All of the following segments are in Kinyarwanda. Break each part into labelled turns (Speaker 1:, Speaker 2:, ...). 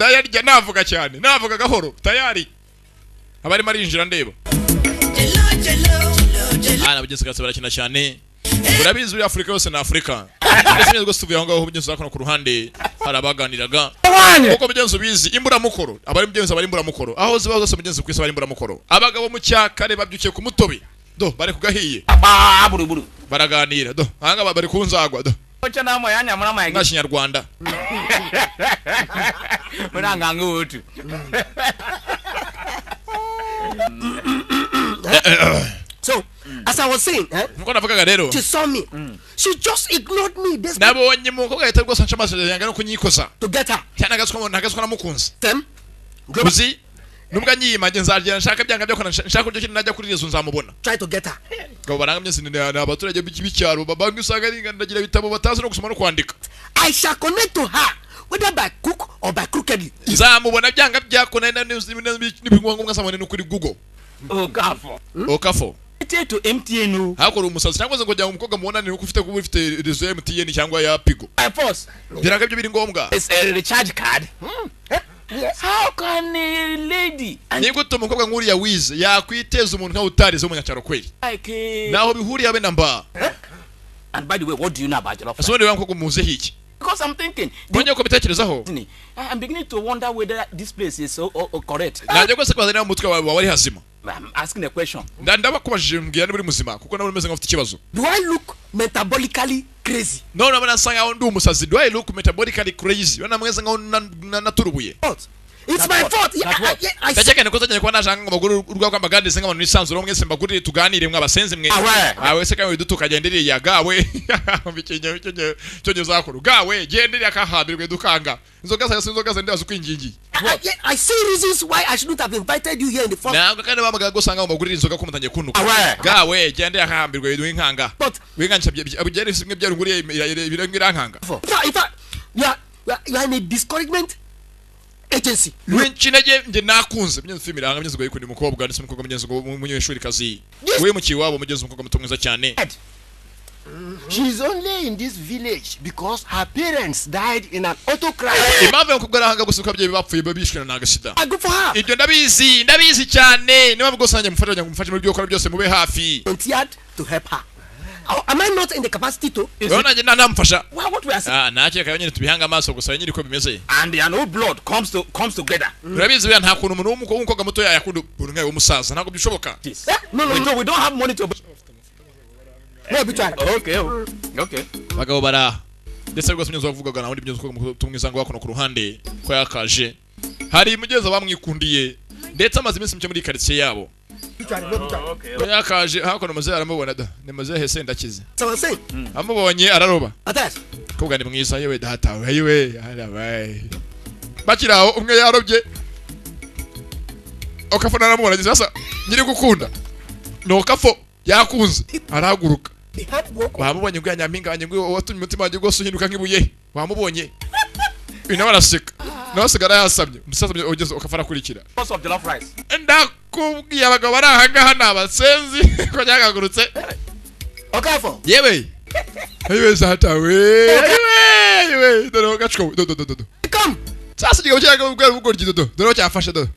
Speaker 1: ndayarya navuga cyane navuga gahoro tayari abari marinjira ndeba ana bugeze gatse barakina cyane urabizi uri Afrika yose na Afrika ndetse neza tuvuye aho ngaho bugeze zakona ku ruhande harabaganiraga uko bugeze ubizi imbura mukoro abari bugeze abari imbura mukoro aho ziba zose bugeze kwisa abari imbura mukoro abagabo mu cyakare babyukiye ku mutobe do bari kugahiye
Speaker 2: buru
Speaker 1: baraganira do hanga bari kunzagwa do
Speaker 2: ocha namo yanya murama
Speaker 1: yanga Kinyarwanda
Speaker 2: muranganga utu
Speaker 3: So, as I was saying,
Speaker 1: she
Speaker 3: saw me. She just ignored me. This
Speaker 1: to
Speaker 3: get her. Them? Try to get her. I shall connect to her, whether by crook or by crookedly.
Speaker 1: Okafo.
Speaker 2: To MTN.
Speaker 1: Hakora umusazi cyangwa se ngo jya umukobwa muonane uko ufite kuba ufite rezo ya MTN cyangwa ya Pigo.
Speaker 2: By force.
Speaker 1: Biraga byo biri ngombwa.
Speaker 2: It's a recharge card. Yes. How can a lady?
Speaker 1: Nigo to umukobwa nkuri ya Wiz yakwiteza umuntu nka utarize umunyacaro kweli.
Speaker 2: Like
Speaker 1: naho bihuriye abe namba.
Speaker 2: And by the way, what do you know about jollof?
Speaker 1: So niwe nkoko muze hiki.
Speaker 2: Because I'm thinking.
Speaker 1: Bonye ko bitekerezaho.
Speaker 2: I'm beginning to wonder whether this place is so correct.
Speaker 1: Najye ko se kwaza na mutwe wawe wari hazima.
Speaker 2: I'm asking a question.
Speaker 1: Ndaba kubajije mbwira ni buri muzima kuko nawe umeze nk'ufite ikibazo.
Speaker 3: Do I look metabolically crazy?
Speaker 1: No, nabona sanga ndi umusazi. Do I look metabolically crazy? Wana mweza nka naturubuye.
Speaker 3: It's my fault.
Speaker 1: Ndakeka niko tanye kwa najanga ngabaguru urwa kwa magande senga abantu nisanzuro mwese mbagurire tuganire mwe abasenzi mwe. Awe se kawe dutukagendere yagawe. Mbikenye cyo zakuru. Gawe gendere akahambirwe dukanga. Inzoga za ndazo kwingingi.
Speaker 3: I see reasons why I shouldn't have invited you here in the first.
Speaker 1: Na kandi bamaga gusanga mbagurire inzoga ko mutanye kunuka. Gawe gendere akahambirwe duhinkanga. Wigancha abugere simwe byarunguriye birangirankanga.
Speaker 3: In fact, you are in a discouragement agency.
Speaker 1: Winchinaje nje nakunze myenze filmiranga myenze go yikundi mukobwa ndetse mukobwa myenze go munyeshuri kazi. We mukiwabo mugeze mukobwa mutumwiza cyane.
Speaker 4: She's only in this village because her parents died in an auto crash.
Speaker 1: Impamvu kugaranga gusuka bye bapfuye babishikana na gasida.
Speaker 3: I go for her.
Speaker 1: Ibyo ndabizi cyane. Niba bwosanje mufatanya kumufasha muri byo kora byose mube hafi.
Speaker 3: Volunteered to help her. Am I not in the capacity to?
Speaker 1: Ona nje namfasha.
Speaker 3: What we are saying?
Speaker 1: Nache kanyene tubihanga amaso gusa nyiri ko bimeze.
Speaker 2: And the no blood comes together.
Speaker 1: Urabizi bya nta kuntu umuntu w'umukobwa muto yakunda urungaye umusaza ntabwo bishoboka.
Speaker 3: No, we don't have money to. No, be trying.
Speaker 2: Okay.
Speaker 1: Bagabo bara. Ndetse rwose myenzo bavugaga naho ndi myenzo tumwizanga wako no ku ruhande ko yakaje. Hari mugeza bamwikundiye ndetse amaze iminsi mke muri quartier yabo.
Speaker 2: Okay.
Speaker 1: Yakaje hakono maze aramubona da. Ni maze hese ndakize.
Speaker 3: So I say.
Speaker 1: Amubonye araroba.
Speaker 3: Atas.
Speaker 1: Kobwa ni mwiza yewe data wewe harabaye. Bakiraho umwe yarobye. Okafona aramubona sasa nyiri gukunda. No kafo yakunze araguruka. Wamubonye ngo yanyampinganye ngo watumye umutima wanjye gose uhinduka nk'ibuye. Wamubonye. Ina baraseka. No sigara yasamye. Umusaza ugeze ukafara kurikira.
Speaker 2: Cost of jollof rice.
Speaker 1: Ndakubwiye abagabo barahanga hana abasenzi ko nyagagurutse.
Speaker 3: Okafo.
Speaker 1: Yewe. Yewe zata we. Yewe. Dore gaciko. Do.
Speaker 3: Come.
Speaker 1: Sasa ngiye cyanga ubwo ubugoryi do. Dore cyafashe do.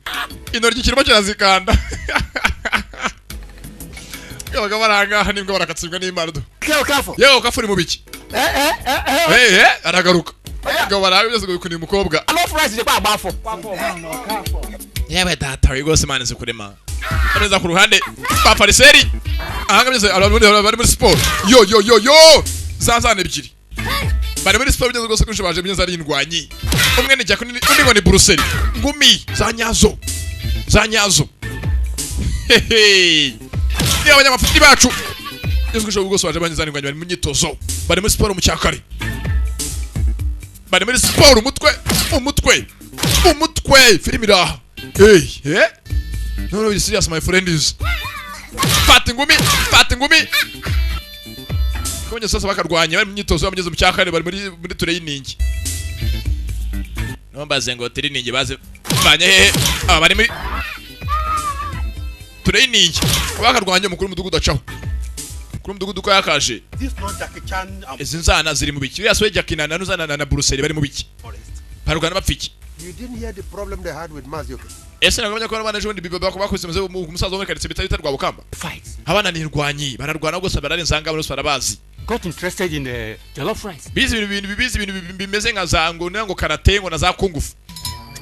Speaker 1: Inoryi kirimo kirazikanda. Abagabo barahanga hani ngo barakatsibwa n'Imana do.
Speaker 3: Okafo.
Speaker 1: Yewe Okafo mu biki? Aragaruka. Abagabo barahanga byose gukunda umukobwa.
Speaker 2: Jollof rice je kwa bafo.
Speaker 1: Yewe data we gose mane zikurema. Aneza ku ruhande papariseri. Ahanga byose bari muri sport. Yo. Zazane ebyiri. Bari muri sport byose gose kunshabaje byenza ari indwanyi. Umwe ni jya undi ngo ni Brussels. Ngumi zanyazo. Ni abanyamafuti bacu. Yesu kusho gose waje banyizana ingwanyi bari mu nyitozo. Bari muri sport mu cyakare. Bari muri sport umutwe filmira. Hey. No, it's serious, my friend is. Fata ingumi. Konye sasa bakarwanya bari mu nyitozo bamugeze mu cyakare bari muri training. No mbaze ngo training baze banye hehe bari muri training. Bakarwanya umukuru w'umudugudu acaho. Kuri umudugudu ko yakaje. Izi nzana ziri mu biki. Yasoye Jackie na Brussels bari mu biki. Parugana bapfiki.
Speaker 4: You didn't hear the problem they had with Mazioka.
Speaker 1: Ese nagomye ko abana ejo ndi biba bakubise umusaza wo muri karitsiye bitari rwa bukamba.
Speaker 2: Fights.
Speaker 1: Abana ni indwanyi bararwana gose bararinzanga bose barabazi.
Speaker 2: Got interested in the jollof rice.
Speaker 1: Bizi ibintu bimeze nka zango nango karate ngo na za kungufu.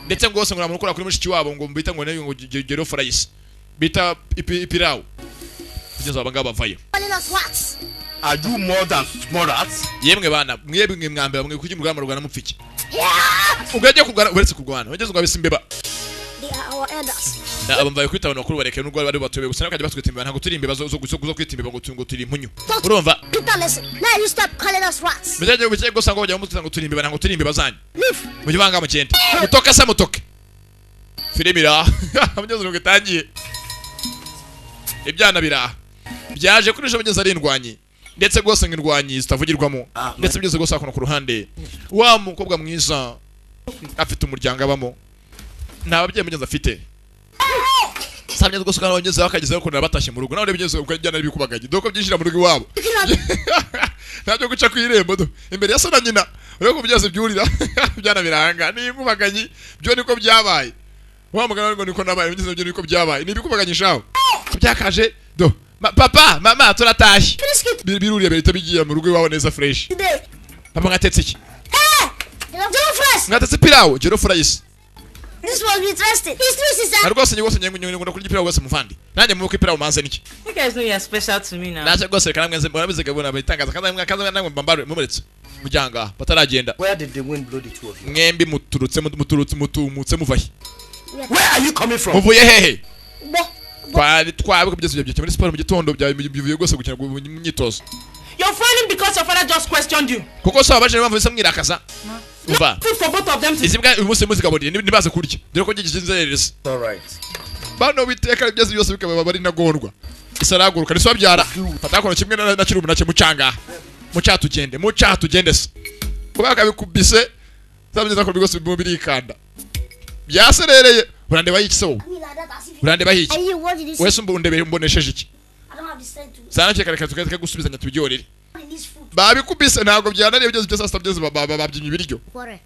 Speaker 1: Ndetse ngo gose ngo namukora kuri mushiki wabo ngo mbita ngo ngo jollof rice. Bita ipirawo. Kugeza abangaba bavayo.
Speaker 2: Are you more than small rats?
Speaker 1: Yemwe bana mwebwe mwambe bamwe kuki murwana rwana mupfiki. Ugaje kugwana uretse kugwana. Wageze ngo abisimbeba.
Speaker 3: They are our elders.
Speaker 1: Na abambaye kwita abantu bakuru bareke n'ubwo bari batobe gusa nakajya batwita imbeba ntago turi imbeba zo kwita imbeba ngo turi impunyu. Urumva?
Speaker 3: Peter, listen. Now you stop calling us rats.
Speaker 1: Bizaje bicaye gusa ngo bajya mutwita ngo turi imbeba ntago turi imbeba zanyu. Mujibanga mugende. Mutoka sa mutoke. Filimira. Amugeze ngo tangiye. Ibyana biraha. Byaje kuri ejo bageze ari indwanyi. Ndetse gose ngindwanyi zitavugirwamo. Ndetse byose gose akono ku ruhande. Wa mukobwa mwiza afite umuryango abamo. Nta babyeyi mugeze afite. Samye gose kana bageze bakageze ko batashye mu rugo. Nawe bigeze ukajyana bikubagaje. Doko byinjira mu rugo iwabo. Ntabyo guca ku irembo do. Imbere ya sona nyina. Ureko byose byurira. Byana biranga. Ni inkubaganyi. Byo niko byabaye. Wa mugana ngo niko nabaye bigeze byo niko byabaye. Ni bikubaganyishaho. Byakaje do. Papa, mama turatashye. Biruriye berita bigiye mu rugo iwabo neza fresh. Papa ngatetse iki?
Speaker 3: Jollof rice.
Speaker 1: Ngatetse pirawo, jollof rice.
Speaker 3: This was interesting. History sister.
Speaker 1: Rwose nyigose nyengunda kuri pirawo gose muvandi. Nanjye muko pirawo manze niki?
Speaker 5: You guys know you're special to me now.
Speaker 1: Naje gose kana mwenze murabize gabona bitangaza kaza namwe mbambare mumuretse. Mujyanga bataragenda.
Speaker 4: Where did the wind blow the two of you?
Speaker 1: Mwembi mutumutse muvahi.
Speaker 4: Where are you coming from?
Speaker 1: Muvuye hehe? Twabwe kugeza ibyo muri sport mu gitondo bivuye gose gukina imyitozo.
Speaker 5: You're frowning because your father just questioned you.
Speaker 1: Kuko so abaje bamvise mwirakaza. Umva.
Speaker 5: Food for both of them to
Speaker 1: Izibwa umunsi muzigaburiye nibaze kurya. Dore ko gigize inzerereza.
Speaker 4: All right.
Speaker 1: Bano biteka byose bikaba bari nagondwa. Isaraguruka niso babyara. Patakono kimwe na kirumu nacyo mucanga. Mucatugende se. Kuba kabikubise zabyiza ko bigose birikanda. Byaserereye urande bayiki so. Urande bayiki.
Speaker 3: And you, what did you say?
Speaker 1: Wese mbonesheje iki?
Speaker 3: I don't have the strength to.
Speaker 1: Sana cyekare tukeka gusubizanya tubyorere.
Speaker 3: In this food.
Speaker 1: Babikubise ntago byanariye byose sasa byose babyinye ibiryo.
Speaker 3: What?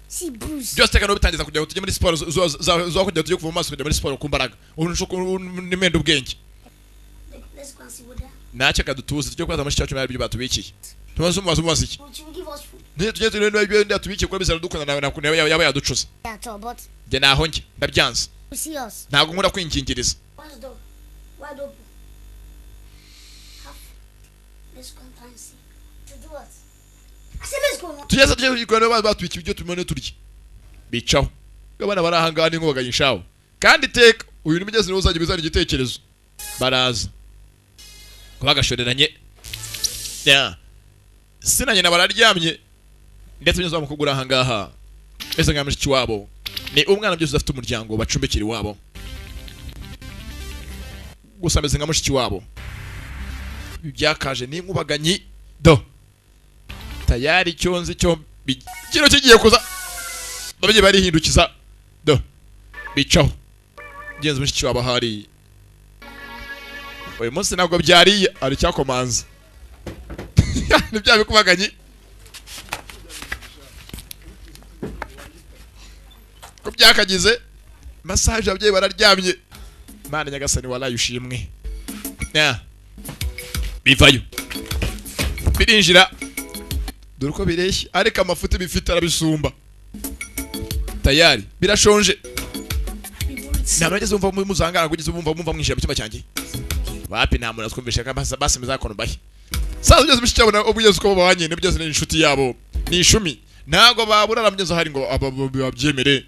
Speaker 3: See Bruce.
Speaker 1: Byose tekano bitangiza kujya tujye muri sport zo kujya tujye kuva maso kujya muri sport kumbaraga. Ubu nimende ubwenge.
Speaker 3: Let's go and see what they are.
Speaker 1: Nache kadutuze tujye kwaza muri cyacu n'ibyo batubikiye. Tumaze umubaza iki?
Speaker 3: Would you give us food?
Speaker 1: Ne tujye turende ibyo ndatubikiye ko bizara dukunda nawe yaba yaducuza.
Speaker 3: Yeah, at all, but
Speaker 1: Je naho nge ndabyanze.
Speaker 3: you see us.
Speaker 1: Ntago nkunda kwingingiriza.
Speaker 3: What's the door? Wide open. Let's go and try and see. To do what? I said let's go.
Speaker 1: Tujye kwano batubikiye ibyo tumone turya. Bicaho. Abana barahangana inkoga yishaho. Kandi teka uyu nimugeze n'uzajye bizana igitekerezo. Baraza. Kubagashoreranye. Ya. Sinanye na bararyamye. Ndetse nyezo bamukugura ahangaha. Ese ngamishiki wabo. Ni umwana byose afite umuryango bacumbikira wabo. Gusa meze ngamishiki wabo. Byakaje ni inkubaganyi do. Tayari cyonzi cyo kino kigiye kuza. Babye bari hindukiza do. Bicaho. Genze mushiki wabo hari. Uyu munsi ntabwo byariye ari cyakomanza. Nibya bikubaganyi. Ko byakagize massage abye bararyamye. Mana nyagasani walaye ushimwe. Ya. Bivayo. Birinjira. Dore ko bireshye ariko amafuti bifite arabisumba. Tayari birashonje. Nabageze umva muzangana kugeza umva mwinjira mu cyuma cyanjye. Wapi namuna twumvisha ka basimiza kono bahi. Sasa byose bishicabona ubugeze uko babanye ne byose n'inshuti yabo. Ni ishumi. Nago babura ramugeze hari ngo ababyemere.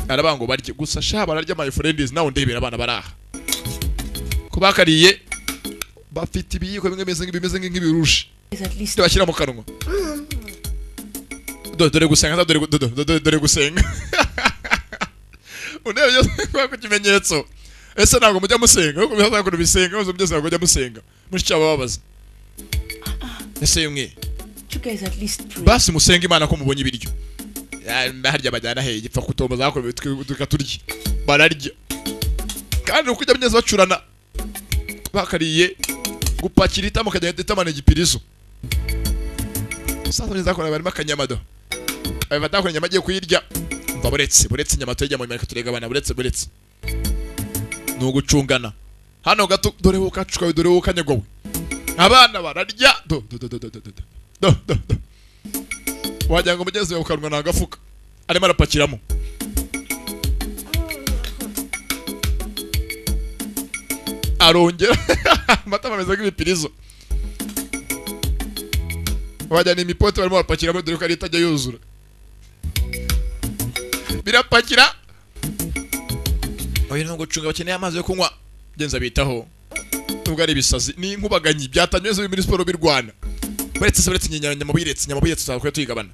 Speaker 1: Arabango barye gusa sha bararya my friends nawo ndebera abana baraha. Kubakariye bafite ibiyiko bimeze nk'ibirushi.
Speaker 5: At least
Speaker 1: Tubashyira mu kanwa. Dore gusenga dore gusenga. Unebe byose kwa kimenyetso. Ese ntabwo mujya musenga kuko bihaza ko bisenga uzo byose ntabwo mujya musenga. Mushiki ababaza. Ese yumwe.
Speaker 5: you guys at least pray.
Speaker 1: Basi musenga Imana ko mubonye ibiryo. Harya bajyana he gipfa kutomba zako tukaturya. Bararya. Kandi ukujya byose bacurana. Bakariye gupakira itamo kagenda itamana igipirizo. Sasa neza ko barimo akanyamado. Abafata ko nyama agiye kuyirya. buretse inyama tuyijya mu marika turegabana buretse nugucungana hano gato dore ukacuka dore ukanyagwawe abana bararya do wajya ngo mugeze ukanwa nagafuka arimo arapakiramo arongera amata ameze nk'ibipirizo wajya ni imipote barimo barapakiramo dore ko ari itajya yuzura birapakira oya ntabwo gucunga bakeneye amazi yo kunywa genza bitaho nubwo ari ibisazi ni inkubaganyi byatanyuze muri siporo birwana buretse inyama biretse tuzakora tuyigabana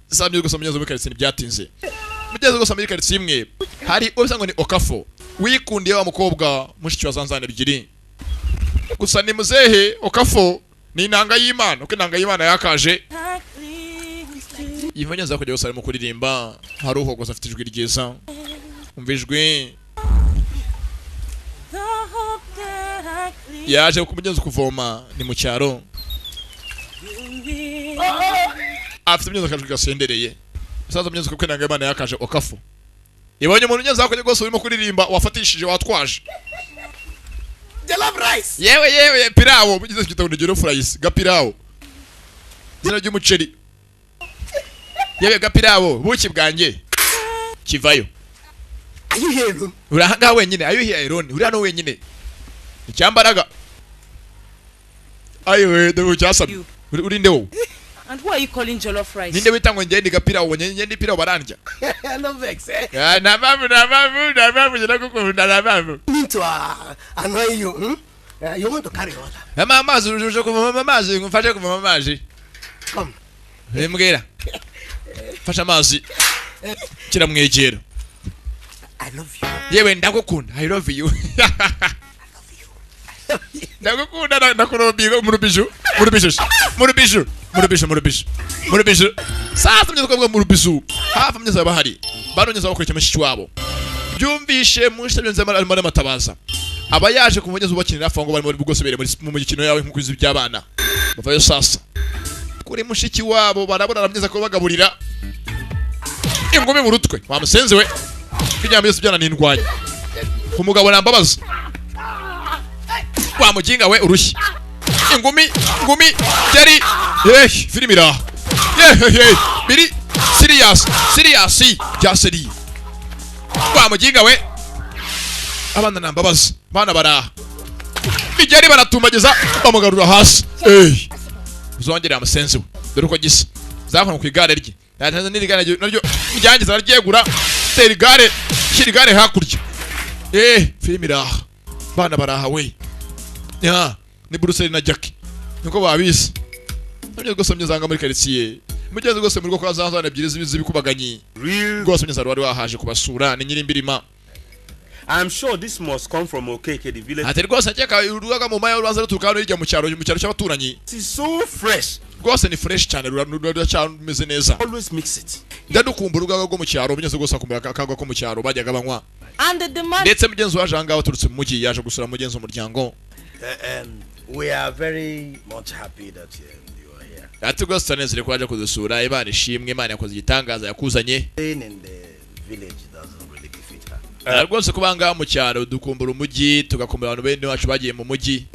Speaker 1: samye gusa munyezo muri karitsiye byatinze mugeze gusa muri karitsiye imwe hari ubisanga ni okafo wikundiye wa mukobwa mushiki wa zanzane ebyiri gusa ni muzehe okafo ni inanga y'Imana uko inanga y'Imana yakaje yivanyeza kujya gusa arimo kuririmba hari uhogoza afite ijwi ryiza umvijwe yaje kumugeza kuvoma ni mu cyaro afite imyenda kajwi gasendereye saza mugeze kuko inanga y'Imana yakaje okafo ibonye umuntu nyeza kujya gose urimo kuririmba wafatishije watwaje
Speaker 3: Jollof rice.
Speaker 1: yewe pirawo mugeze kitabo jollof rice gapirawo zina ry'umuceri yewe gapirawo buki bwanjye kivayo
Speaker 3: Are you here?
Speaker 1: urahanga wenyine ayo here alone uri hano wenyine icyambaraga ayo dore cyasabye uri ndewo
Speaker 5: And who are you calling jollof rice?
Speaker 1: ninde wita ngo ngende gapirawo ngende pirawo barandya
Speaker 3: No vex, eh?
Speaker 1: na babu ndakukunda na babu
Speaker 3: Need to annoy you. You want to carry water?
Speaker 1: mama amazi uje kuvoma amazi ngufashe kuvoma amazi
Speaker 3: Come.
Speaker 1: mbwira fasha amazi kira mwegero
Speaker 3: I love you.
Speaker 1: yewe ndagukunda I love you ndagukunda ndakurobiga murubishu sasa mnyeza kwa murubishu hafa mnyeza bahari bano nyeza bakora cyamashiki wabo byumvishe munshi byonze mara matabaza aba yaje kumugeza ubakinira afa ngo bari bugosebere mu mukino yawe nk'ukuzi by'abana bavayo sasa kuri mushiki wabo barabona mnyeza ko bagaburira ingome mu rutwe wamusenze we kinyama yose byana nindwanye umugabo nambabaza wa muginga we urushyi ingumi yari filimi iraha biri serious bya seri wa muginga we abana nambabaza bana baraha bijyari baratumageza bamugarura hasi uzongera amusenzi we dore uko gisa zakono ku igare rye yatanze n'irigare naryo ryangiza araryegura tera igare shyira igare hakurya filimi iraha bana baraha we ni Bruce na Jackie niko babise none gosomye zanga muri karitsiye mugeze gose muri kwa zanzane ebyiri zibikubaganyi gosomye zari wari wahaje kubasura ni nyirimbirima.
Speaker 2: I'm sure this must come from Okeke, the village.
Speaker 1: Ati rwose akeka urugaga mu mayo rwanza rutukano rijya mu cyaro cy'abaturanyi.
Speaker 2: It is so fresh.
Speaker 1: Rwose ni fresh cyane ruracyameze neza.
Speaker 2: Always mix it.
Speaker 1: Ndadukumba urugaga rwo mu cyaro binyeze gose akumbuye akagwa ko mu cyaro bajyaga banywa.
Speaker 5: And the demand.
Speaker 1: Ndetse mugenzi waje anga waturutse mu mujyi yaje gusura mugenzi umuryango.
Speaker 4: We are very much happy that you are here.
Speaker 1: Ati rwose tanezere ko yaje kudusura Imana ishimwe Imana yakoze igitangaza yakuzanye.
Speaker 4: Staying in the village doesn't really befit her.
Speaker 1: Rwose kubanga mu cyaro dukumbura umujyi tugakumbura abantu bene wacu bagiye mu mujyi.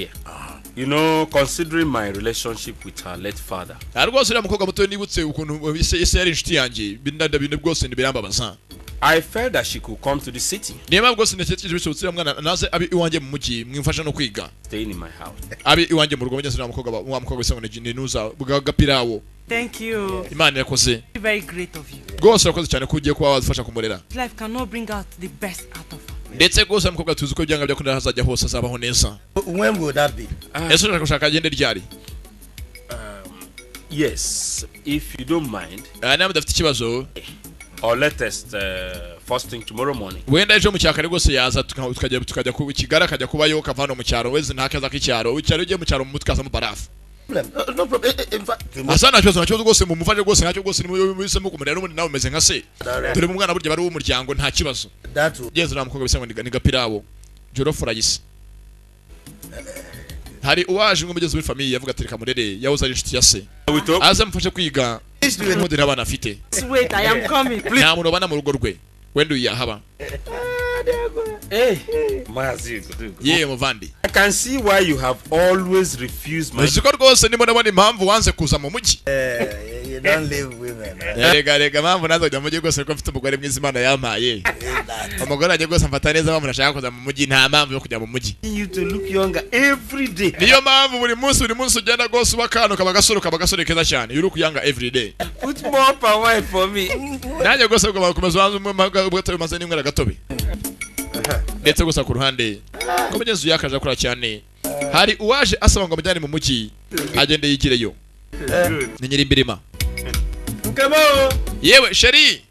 Speaker 2: You know, considering my relationship with her late father.
Speaker 1: Rwose uriya mukobwa muto nibutse ukuntu ise yari inshuti yanjye binde bwose nibirambabaza.
Speaker 2: I felt that she could come to the city.
Speaker 1: Niba bwose netekereje bisubutse mwana naze abi iwanjye mu mujyi mwimfasha no kwiga.
Speaker 2: Staying in my house.
Speaker 1: Abi iwanjye mu rugo mugeze wa mukobwa wese ngo ne nuza bugapirawo.
Speaker 5: Thank you.
Speaker 1: Imana yakoze.
Speaker 5: Very great of you.
Speaker 1: Rwose yakoze cyane ko ugiye kuba wazifasha kumurera.
Speaker 5: Life cannot bring out the best out of her.
Speaker 1: Ndetse rwose mukobwa tuzi ko byanga byakunda hazajya hose azabaho neza.
Speaker 4: When will that be?
Speaker 1: Ese urashaka agende ryari?
Speaker 2: Yes, if you don't mind.
Speaker 1: Nawe dafite ikibazo.
Speaker 2: Or latest first thing tomorrow morning.
Speaker 1: Wenda ejo mu cyakare rwose yaza tukajya ku Kigali akajya kubayo kavano mu cyaro weze ntakaza k'icyaro icyaro ugiye mu cyaro mu mutwe mu barafu.
Speaker 4: No problem. In fact,
Speaker 1: Asana cyo rwose mu mufashe rwose ntacyo rwose nimusemo kumurera n'ubundi nawe umeze nka se. Dore mu mwana burya bari w'umuryango nta kibazo.
Speaker 4: that will.
Speaker 1: Genzo na mukobwa bisanga ni gapirabo. Joro furayise. Hari uwaje ngo mugeze muri famille yavuga ati reka murere yahoze ari inshuti ya se. Aza mfashe kwiga mudira abana afite.
Speaker 5: Wait, I am coming.
Speaker 1: Nta muntu ubana mu rugo rwe. Wenda uyahaba.
Speaker 2: Hey, Mazi.
Speaker 1: Ye muvandi.
Speaker 2: I can see why you have always refused my.
Speaker 1: Uziko rwose ndimo ndabona impamvu wanze kuza mu mujyi.
Speaker 3: You don't live women.
Speaker 1: Rega mpamvu nazajya mu mujyi rwose ko mfite umugore mwiza Imana yampaye. Umugore ajye rwose amfata neza mpamvu nashaka kuza mu mujyi nta mpamvu yo kujya mu mujyi.
Speaker 2: You to look younger every day.
Speaker 1: Niyo mpamvu buri munsi ugenda rwose ubakano kabagasore keza cyane. You look younger every day.
Speaker 2: Put more power for me.
Speaker 1: Nanjye rwose ukomeza wanze ubwo maze n'ingwara gatobe. Ndetse gusa ku ruhande ko mugenzi yakaje akora cyane. Hari uwaje asaba ngo amujyane mu mujyi agende yigireyo. Ni nyiri imbirima. Yewe sheri.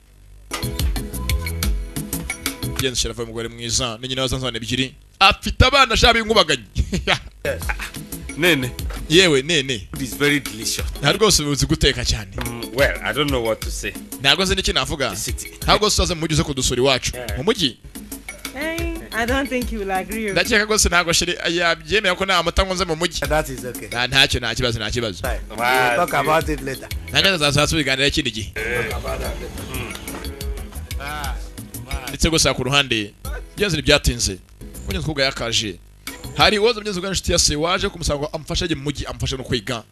Speaker 1: Mugenzi sherafa umugore mwiza ni nyina wazanzana ebyiri. Afite abana shabi inkubaganye.
Speaker 2: Nene.
Speaker 1: Yewe nene.
Speaker 2: It is very delicious.
Speaker 1: Nta rwose uzi guteka cyane.
Speaker 2: Well, I don't know what to say.
Speaker 1: Ntabwo nzi n'iki navuga. Ntabwo usaze mu mujyi uze kudusura iwacu. Mu mujyi.
Speaker 5: Hey, I don't think you will agree.
Speaker 1: Ndakeka rwose ntabwo sheri yabyemera ko nta mata ngonze mu mujyi.
Speaker 3: That is okay.
Speaker 1: Nta kibazo.
Speaker 3: We'll talk about it later.
Speaker 1: Nanjye zazaza biganira ikindi gihe. Ndetse gusa ku ruhande byenze ntibyatinze. Mugenzi kubwa yakaje. Hari uwoza mugenzi bw'inshuti yase waje kumusanga amfasha ajye mu mujyi amfasha no kwiga.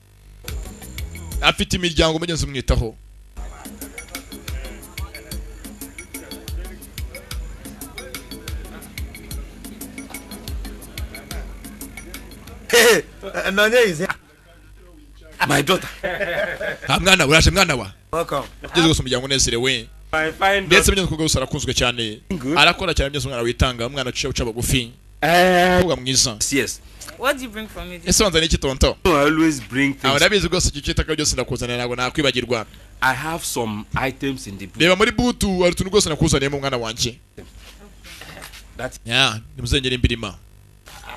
Speaker 1: Afite imiryango mugenzi umwitaho.
Speaker 3: Nonye is here.
Speaker 2: My daughter.
Speaker 1: Mwana uraje mwana wa.
Speaker 3: Welcome.
Speaker 1: Ngeze gusa umuryango unezerewe.
Speaker 2: My fine
Speaker 1: Ndetse mugenzi kubwa gusa arakunzwe cyane. Arakora cyane mugenzi umwana witanga umwana uca bugufi. Kubwa mwiza.
Speaker 2: Yes.
Speaker 5: What do you bring for me?
Speaker 1: Ese wanzanye iki tonto?
Speaker 2: I always bring things.
Speaker 1: Abarabizi rwose icyo cyitaka byose ndakuzanira ntabwo nakwibagirwa.
Speaker 2: I have some items in the boot.
Speaker 1: Reba muri butu ari tuntu rwose nakuzaniye mu mwana wanje.
Speaker 2: That
Speaker 1: nimuzengera imbirima.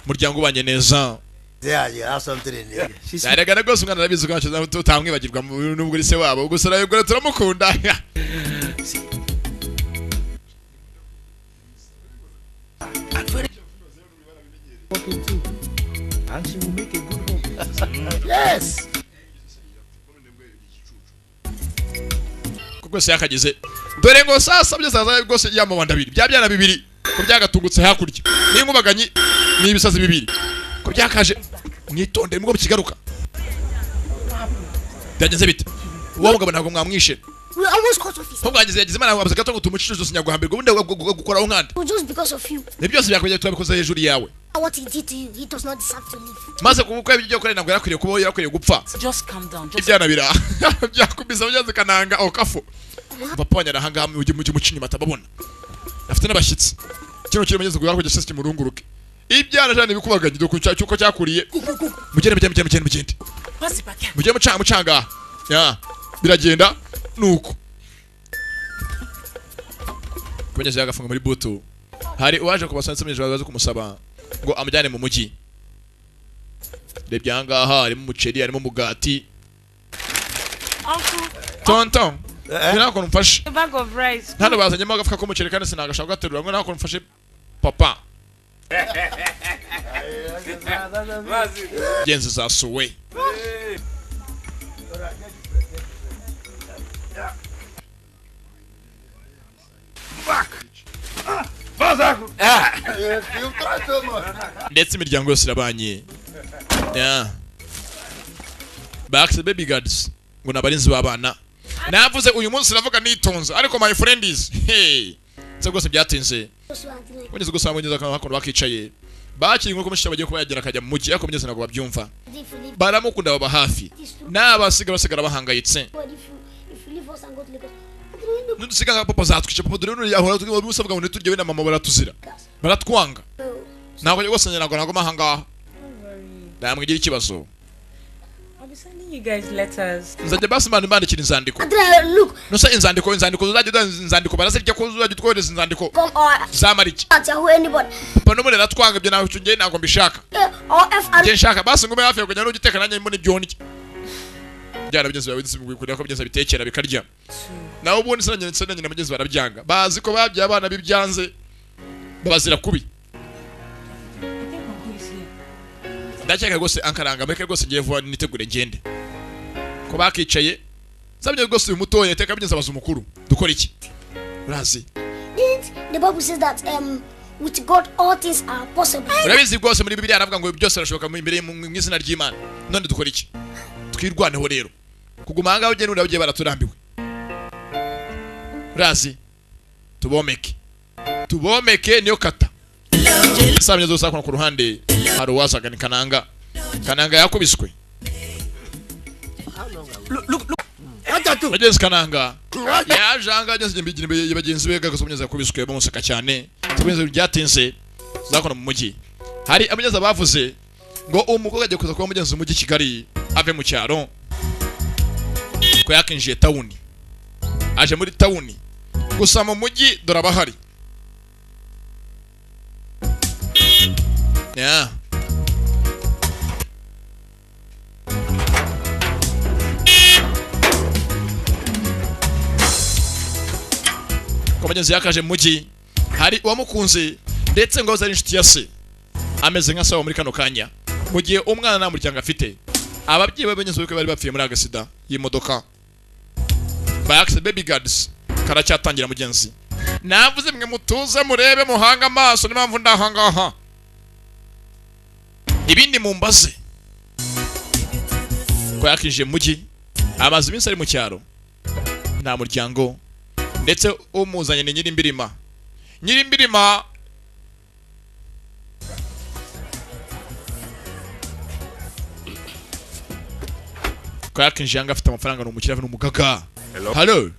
Speaker 1: Muryango ubanye neza.
Speaker 3: Yeah, you have something in here.
Speaker 1: Yaragana rwose umwana arabizi ko ntakiza tutamwibagirwa nubwo uri se wabo gusa arayigura turamukunda.
Speaker 2: and she will make a good home.
Speaker 3: Yes.
Speaker 1: Rwose yakageze. Dore ngo sasa byazaza rwose yamabanda bibiri. Byabyana bibiri. Ko byagatungutse hakurya. N'inkubaganyi n'ibisazi bibiri. Ko byakaje mwitonde mwo bikigaruka. Byagenze bite? Uwo mugabo ntabwo mwamwishe.
Speaker 6: We almost caught officer.
Speaker 1: Ko bwagize yagize imana wabuze gato ngo tumucishe sinyaguhambirwa ubundi gukoraho nkanda.
Speaker 6: Just because of you.
Speaker 1: Ni byose byakwiye twabikoze hejuru yawe.
Speaker 6: What he did to you, he does not deserve to live.
Speaker 1: Maze kuko ibyo kore ntabwo yarakwiriye kuba yarakwiriye gupfa.
Speaker 5: Just calm down.
Speaker 1: Ibyana bira. Byakubiza byanze kananga okafu. Papa wanyara hanga mu mucinyi matababona. Afite n'abashyitsi. Kino kiri mugeze kugara kugeza kimurunguruke. Ibyana cyane bikubaganye doko cyuko cyakuriye. Mugende. Mujye mucanga. Ya. Biragenda nuko. Kwenye yagafunga muri butu. Hari uwaje kubasanze mu baza kumusaba ngo amujyane mu mujyi. Rebye ahangaha harimo umuceri harimo umugati. Tonton. Nako mfashe.
Speaker 5: A bag of rice.
Speaker 1: Hano bazanyemo agafuka k'umuceri kandi sinagashaka gaterura ngo nako mfashe papa. Genzi zasuwe. Ndetse imiryango yose irabanye. Bax baby guards ngo nabarinzi babana. Navuze uyu munsi navuga nitonze ariko my friend is hey. Cyangwa se byatinze. Wongeze gusaba wongeze kana hakono bakicaye. Bakiri ngo kumushyira bagiye kuba yagera kajya mu mujyi ariko mugeze nago babyumva. Baramukunda baba hafi. N'abasigara bahangayitse. Nudusiga nka papa zatwice papa dore n'uri yahora tugwa musabwa ngo turyewe na mama baratuzira. Baratwanga. Nako yose nyago nago mahanga. Ndamwigira ikibazo.
Speaker 5: I'll be sending you guys letters.
Speaker 1: Nzajya basimana imandikira inzandiko.
Speaker 6: Look.
Speaker 1: Nusa inzandiko uzajya inzandiko barasirya ko uzajya twohereza inzandiko.
Speaker 6: Come on.
Speaker 1: Zamariki.
Speaker 6: Who anybody?
Speaker 1: Papa no murera twanga byo nawe tungiye ntago mbishaka.
Speaker 6: Or FR.
Speaker 1: Je nshaka basi ngume hafi yo kujya no giteka nanjye mbone byoni. Byana bigeze bawe disibwe kuri ko bigeze bitekera bikarya. Naho ubundi sananye na mugenzi barabyanga. Bazi ko babye abana bibyanze. Babazira kubi. Ndakeka gose ankaranga meke gose ngiye vuba nitegure ngende. Ko bakicaye Sabye rwose uyu mutoya teka bigenza abaza umukuru. Dukora iki? Urazi.
Speaker 6: The Bible says that with God all things are possible.
Speaker 1: Urabizi rwose muri Bibiliya aravuga ngo byose birashoboka mu imbere mu izina ry'Imana. None dukora iki? Twirwaneho rero. Kuguma hanga ugene urabugiye baraturambiwe. Urazi. Tubomeke niyo kata. Sabye zose akona ku ruhande hari wazaga ni Kananga. Kananga yakubiswe.
Speaker 3: Look.
Speaker 1: Ageze Kananga. Yajanga ageze imbere bagenzi be Agasobanuye yakubiswe bamuseka cyane. Tubenze byatinze zakona mu mujyi. Hari abageze bavuze ngo umukobwa agiye kuza kuba mugenzi mu mujyi Kigali ave mu cyaro. Ko yakinjiye tawuni. Aje muri tawuni. Gusa mu mujyi dorabahari. Yeah. Komagenzi yakaje muji hari uwamukunze ndetse ngo zari inshuti ya se ameze nka sawa muri kano kanya mu gihe umwana nta muryango afite ababyeyi babenyezo bari bapfiye muri agasida y'imodoka bax baby guards karacyatangira mugenzi navuze mwe mutuze murebe muhanga amaso n'impamvu ndahangaha ibindi mumbaze ko yakije muji amaze iminsi ari mu cyaro nta muryango ndetse umuzanye ni Nyirimbirima ko yakinje yanga afite amafaranga n'umukiriya n'umugaga. Hello.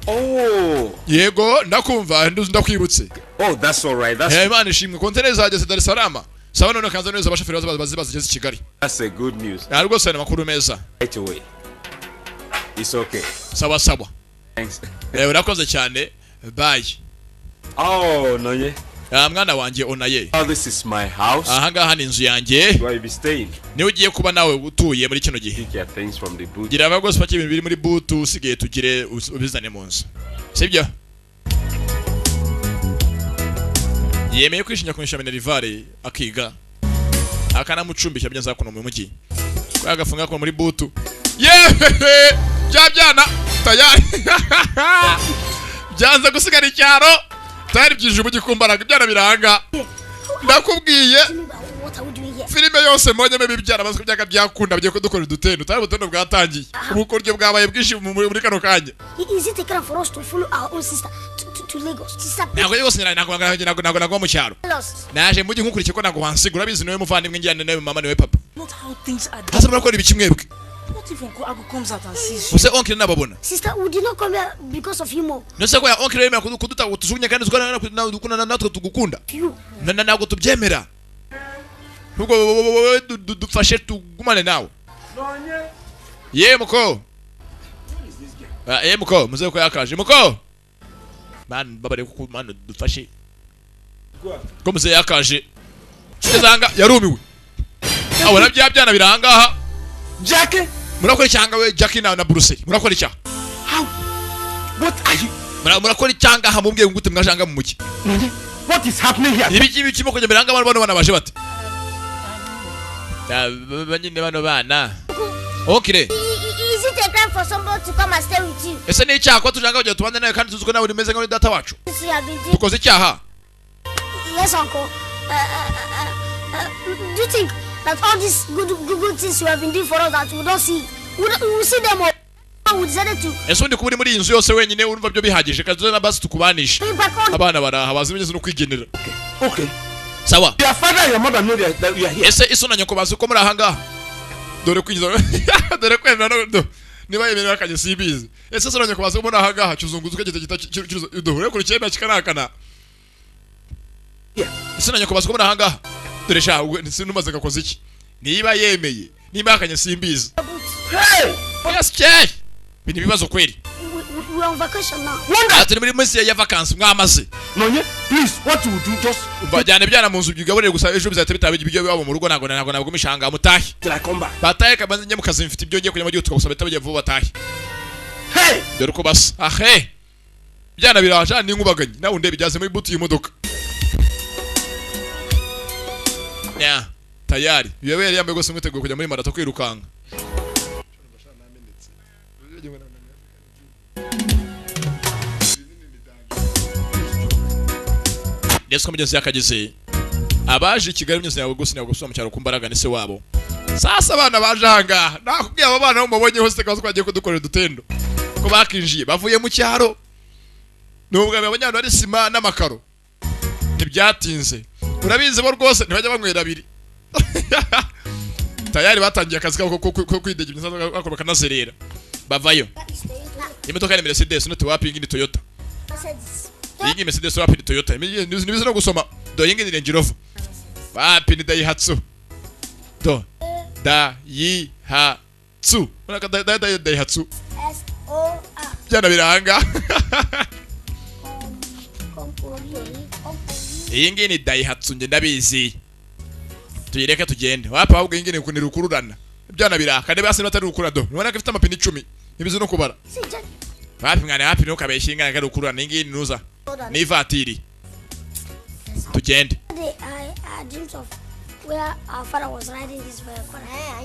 Speaker 2: Oh.
Speaker 1: Yego ndakumva ndakwibutse.
Speaker 2: Oh, that's all right. That's
Speaker 1: Imana ishimwe kontere zageze Dar es Salaam. Sawa none kanza neza abashoferi bazigeze Kigali.
Speaker 2: That's a good news.
Speaker 1: Ntabwo sana makuru meza.
Speaker 2: Right away. It's okay.
Speaker 1: Sawa.
Speaker 2: Thanks.
Speaker 1: Urakoze cyane. Bye.
Speaker 2: Oh, Noye.
Speaker 1: Mwana wanjye Onaye.
Speaker 2: Oh, this is my house.
Speaker 1: Aha ngaha ni inzu yanjye.
Speaker 2: Where you be staying?
Speaker 1: Niwe ugiye kuba nawe utuye muri kino gihe.
Speaker 2: Take your things from the boot.
Speaker 1: Gira abagose paki ibintu biri muri boot usigaye tugire ubizane mu nzu. Sibyo? Yemeye kwishinya kunisha Minerivare akiga. Akana mucumbisha byanza kuno mu mujyi. Kwa agafunga ko muri boot. Yeee! Byabyana tayari. Byanza gusigara icyaro. Tayari byije umujyi kumbaraga ibyana biranga. Ndakubwiye.
Speaker 6: What are we doing here?
Speaker 1: Filime yose mbonye me bibyara baziko byaka byakunda bye ko dukora udutendo. Tayari ubutondo bwatangiye. Ubukoryo bwabaye bwishi muri kano kanya.
Speaker 6: Is it taken for us to follow our own sister to Lagos? Sister,
Speaker 1: Ntabwo yose ntabwo mu cyaro. Naje mujyi nkukurike ko ntabwo wansigura bizi niwe muvandimwe njyane nawe mama niwe papa.
Speaker 5: Not how things are done.
Speaker 1: Hasa murakora ibiki mwebwe.
Speaker 5: What if Uncle Agu comes out and sees you?
Speaker 1: Use oncle nababona.
Speaker 6: sister, we did not come here because of you more.
Speaker 1: Nose ko ya oncle yemera kuduta utuzunya kandi tukana natwe tugukunda.
Speaker 6: You.
Speaker 1: Ntabwo tubyemera. Nuko dufashe tugumane nawe. Ye muko. Muko muze ko yakaje muko. Man babare ko man dufashe. Ko muze yakaje. Kizanga yarumiwe. Abona byabyana birangaha.
Speaker 3: Jackie,
Speaker 1: Murakora cyanga we Jackie na Bruce. Murakora icya.
Speaker 3: how? What are you?
Speaker 1: Murakora cyanga hamubwiye ngute mwajanga mu muki.
Speaker 3: What is happening here?
Speaker 1: Ibiki mo kujya biranga bana baje bate. Banyine bano bana. Okay.
Speaker 6: Is it a crime for somebody to come and stay with you?
Speaker 1: Ese ni icyaha ko tujanga kujya tubane nawe kandi tuzuko nawe nimeze nka data wacu.
Speaker 6: This you have been doing.
Speaker 1: Tukoze icyaha.
Speaker 6: Yes, uncle. Do you think that all these good things you have been doing for us that we don't see, we will see them all? We decided to
Speaker 1: Ese undi kuburi muri inzu yose wenyine urumva byo bihagije kazo na basi tukubanisha.
Speaker 6: bring back all the
Speaker 1: Abana baraha bazimeze no kwigenera.
Speaker 3: Okay.
Speaker 1: Sawa.
Speaker 3: Your father and your mother know that you are here.
Speaker 1: Ese isona nyoko bazi ko muri ahanga. Dore kwinjiza. Dore kwenda no. Niba yemera akanye sibizi. Ese isona nyoko bazi ko muri ahanga hacuzunguzuka gita cyuzo dore ko cyenda kikarakana.
Speaker 3: Yeah.
Speaker 1: Isona nyoko bazi ko muri ahanga. Dore sha sinumaze gakoze iki. Niba yemeye, niba akanye simbizi.
Speaker 3: Hey!
Speaker 1: Yes, check. Bini bibazo kweli.
Speaker 6: we are on vacation now.
Speaker 3: Wonder!
Speaker 1: Ati muri munsi ya vacancy mwamaze.
Speaker 3: Nonye, please, what you will do, just
Speaker 1: Bajyane byana mu nzu byugaburire gusa ejo bizahita bitaba ibyo babo mu rugo ntabwo mishanga mutahe.
Speaker 3: till I come back.
Speaker 1: Bataye kabanze njye mukazi mfite ibyo ngiye kujya mu gihe tukabusaba bitabye vuba batahe.
Speaker 3: Hey!
Speaker 1: Dore ko basa. Ahe. Byana biraje ni nkubaganye. Nawe ndebe byaze muri butu y'imodoka. Ya, tayari. Yewe yari yambaye gose mwitegura kujya muri marato kwirukanga. Yesu mugezi yakageze abaje Kigali myose yawe gusa gusoma mu cyaro kumbaraga nise wabo sasa abana baje hanga nakubwiye abo bana mubonye hose kazo kwagiye kudukorera dutendo ko bakinjiye bavuye mu cyaro nubwo abanyana ari sima n'amakaro ntibyatinze urabizi bo rwose ntibajya banywera abiri tayari batangiye akazi ko kwidegera imisanzu bakora kanazerera bavayo imodoka ni Mercedes no Wapi ngini Toyota iyi Mercedes Wapi Toyota nibize no gusoma do yingi ni Range Rover Wapi ni Daihatsu do Daihatsu unaka Daihatsu jana biranga iyi ngi ni Daihatsu nge ndabizi tuyireka tugende wapa ahubwo ingene kunira ukururana byana biraka ne basi batari ukura do nibona ko ifite amapine 10 nibize no kubara wapi mwana wapi no kabeshinga ngari ukururana ingine nuza ni vatiri tugende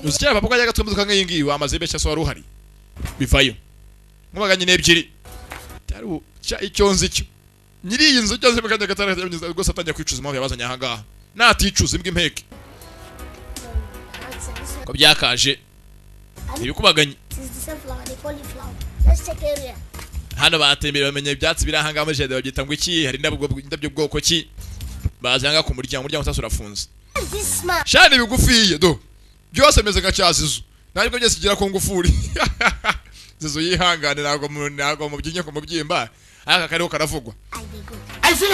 Speaker 1: usikia papa kwaje gatumbuka ngingi wamaze besha so waruhari bivayo mubaganye nebyiri taru cha icyonzi cyo nyiri iyi nzu cyose bakajya gatara gose atangiye kwicuza impamvu yabazanye aha ngaha naticuza imbwa impeke ko byakaje ibikubaganye hano batembere bamenye ibyatsi biri aha ngaha muri jade babyita ngo iki hari indabyo bwoko ki bazanga ku muryango utasa urafunze shani bigufiye do byose meze nka cyazizo ntabwo byose kigira ku ngufuri zizo yihangane ntabwo mu byinyo ko mu byimba aka kariho karavugwa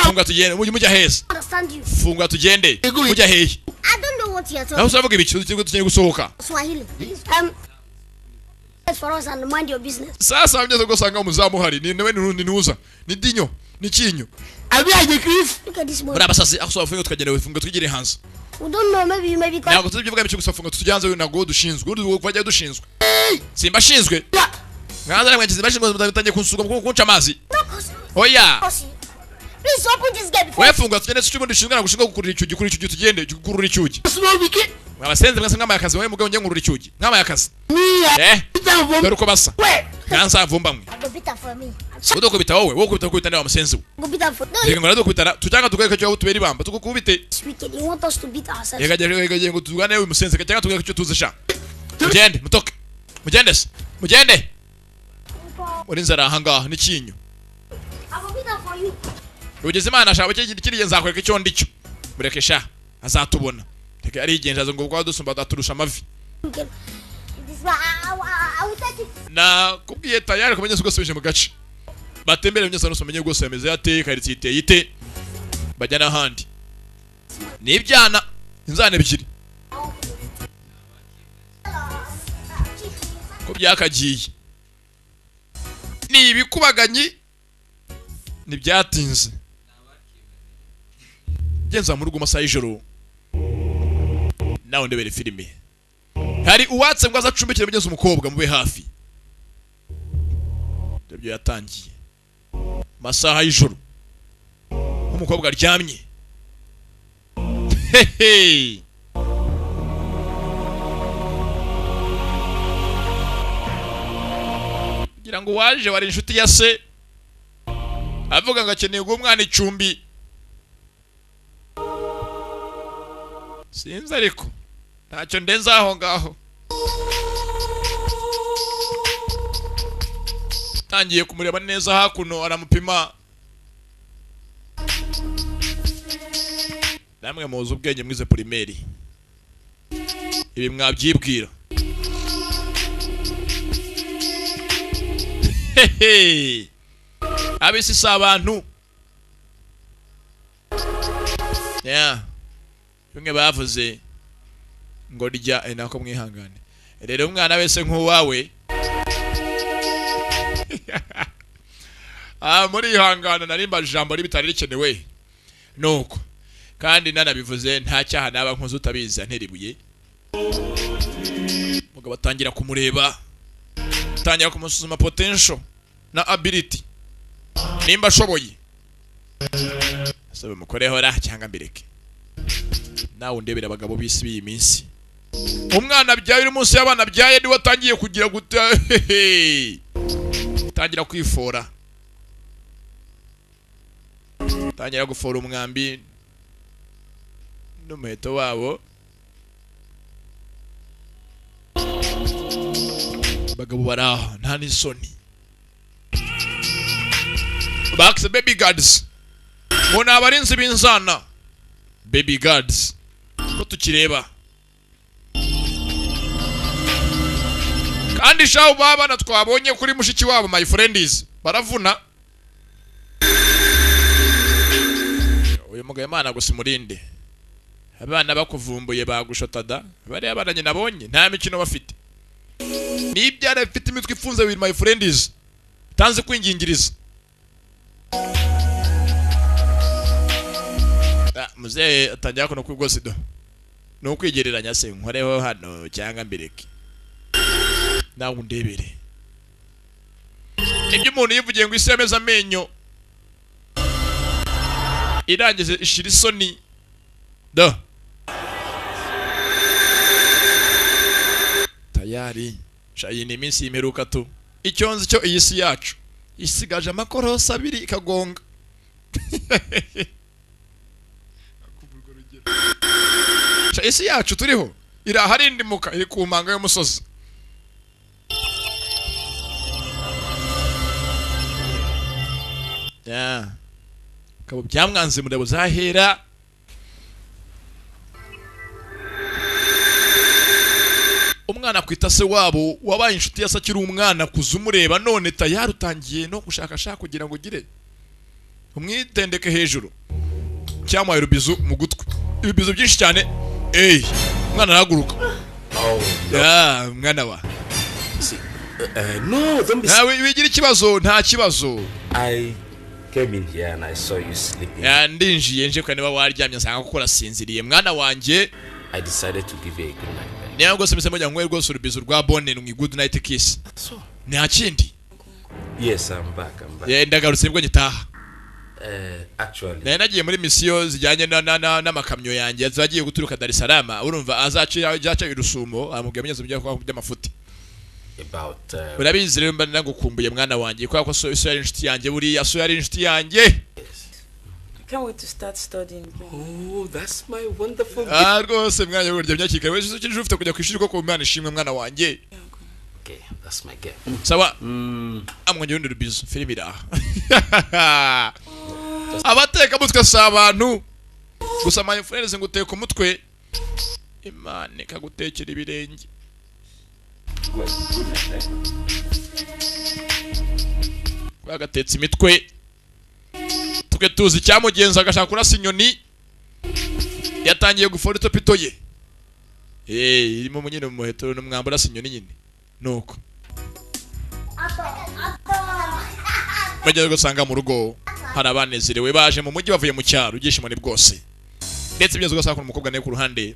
Speaker 1: funga tugende mujya heza funga tugende mujya hehe naho usavuga ibiki tugiye gusohoka sasa mbyeze gusanga umuzamu hari ni nawe ni nuza ni dinyo ni kinyo
Speaker 3: abiyaje Chris
Speaker 1: muri abasasi aho funga tukagenda funga tugire hanze ntabwo tubivuga ibiki gusa funga tujyanze nago dushinzwe urwajya dushinzwe simba shinzwe nganza namwe bashinzwe mutangiye kunsuka kunca amazi oya
Speaker 6: please open this gate before
Speaker 1: wewe funga tugende cyubundi shinga gushinga gukurira icyugi kuri icyugi tugende gukurura icyugi abasenze mwese nkama yakazi wewe mugabo ngurura icyugi nkama yakazi dore uko basa nganza vumba mwe udo kubita wowe kubita kubita ndawa musenzi reka ngora kubita tujanga tugweka cyo tuberi bamba tukukubite
Speaker 6: you want us to beat ourselves
Speaker 1: reka ngo tugane wewe musenzi kajanga tugweka cyo tuzesha mugende mutoke mugende uri nzara ahanga n'ikinyo ugeze imana ashaka kiriye nzakwereka icyo ndicyo murekesha azatubona reka ari igenjazo ngo kwa dusumba daturusha amavi na kubwiye tayari kumenya gusubije mu gace batembere byose nusumenye gose yameze yate karitsi yite bajya n'ahandi nibyana inzane ebyiri ko byakagiye ni ibikubaganyi nibyatinze genza mu rugo masaha y'ijoro nawe ndebere filime hari uwatse ngo azacumbikire mugeze umukobwa mube hafi ibyo yatangiye masaha y'ijoro umukobwa aryamye hehe kugira ngo waje wari inshuti ya se avuga ngo akeneye umwana icumbi sinzi ariko ntacyo ndenza aho ngaho tangiye kumureba neza hakuno aramupima namwe muzi ubwenge mwize primaire ibi mwabyibwira hehe abisi si abantu bimwe bavuze ngo rya nako mwihangane rero umwana wese nk'uwawe muri ihangana narimba ijambo ribitari rikenewe nuko kandi nanabivuze nta cyaha naba nkoze utabizi anteribuye mugabo batangira kumureba tangira kumusuzuma potential na ability nimba ashoboye sabe mukoreho ra cyangwa mbireke nawe ndebera abagabo bisi biyi minsi umwana byaye uri munsi y'abana byaye ni watangiye kugira guta batangira kwifora, tangira gufora umwambi n'umuheto wabo. Bagabo baraho nta n'isoni. Bakse baby guards, muna abarinzi b'inzana. Baby guards ko tukireba kandi shaho babana twabonye kuri mushiki wabo my friends baravuna. Uyu mugabo Imana gusimurinde, abana bakuvumbuye bagushotada, bari abana nyina nabonye nta mikino bafite, nibyara bifite imitwe ifunze with my friends tanze kwingingiriza. Muzehe atangira kuno kwigose do no kwigereranya se nkoreho hano cyangwa mbireke nawe undebere. Ibyo umuntu yivugiye ngo isi yameze amenyo irangize ishira isoni do tayari shayini iminsi y'imperuka tu. Icyonzi cyo iyi si yacu isigaje amakorosa abiri ikagonga. Isi yacu turiho iraharindimuka iri ku mpanga y'umusozi. Kabo byamwanze murebo zahera. Umwana kwita se wabo wabaye inshuti yasa kiri umwana kuzumureba none tayari utangiye no gushakashaka kugira ngo gire umwitendeke hejuru. Cyamwaye rubizu mu gutwi, ibibizo byinshi cyane. Mwana arahaguruka. Mwana wa
Speaker 2: No, don't be.
Speaker 1: nawe wigira ikibazo nta kibazo.
Speaker 2: I came in here and I saw you sleeping.
Speaker 1: Ndinjiye nje kwa niba waryamye nsanga ko urasinziriye mwana wanjye.
Speaker 2: I decided to give you a good night.
Speaker 1: Niyo gose mise mujya nkwe rwose urubizo rwa bonne ni good night kiss.
Speaker 2: So,
Speaker 1: Nta kindi.
Speaker 2: yes, I'm back.
Speaker 1: Ndagarutse nibwo nyitaha.
Speaker 2: Actually,
Speaker 1: Nagiye muri misiyo zijyanye n'amakamyo yanjye zagiye guturuka Dar es Salaam. Urumva azaca irusumo amubwiye amenyeze by'amafuti.
Speaker 2: about
Speaker 1: Urabizi rero mba nagukumbuye mwana wanjye kwa so yari inshuti yanjye buriya so yari inshuti yanjye.
Speaker 5: I can't wait to start studying.
Speaker 2: Oh, that's my wonderful
Speaker 1: Rwose mwana wanjye byakika wewe cyo kinje ufite kujya kwishuri ko Imana ishimwe mwana wanjye.
Speaker 2: Okay, that's my girl.
Speaker 1: Sawa. Amwonye undi rubizo filimi iraha. Abateka mutwe sabantu gusa my friends nguteka umutwe Imana ikagutekera ibirenge. Kwagatetse imitwe tuke tuzi cyamugenza agashaka kurasa inyoni yatangiye gufora itopito ye. Irimo munyine mu muheto n'umwambaro urasa inyoni nyine nuko bajya gusanga mu rugo hari abanezerewe baje mu mujyi bavuye mu cyaro ugishimo ni bwose ndetse byezo gusaka umukobwa ne ku ruhande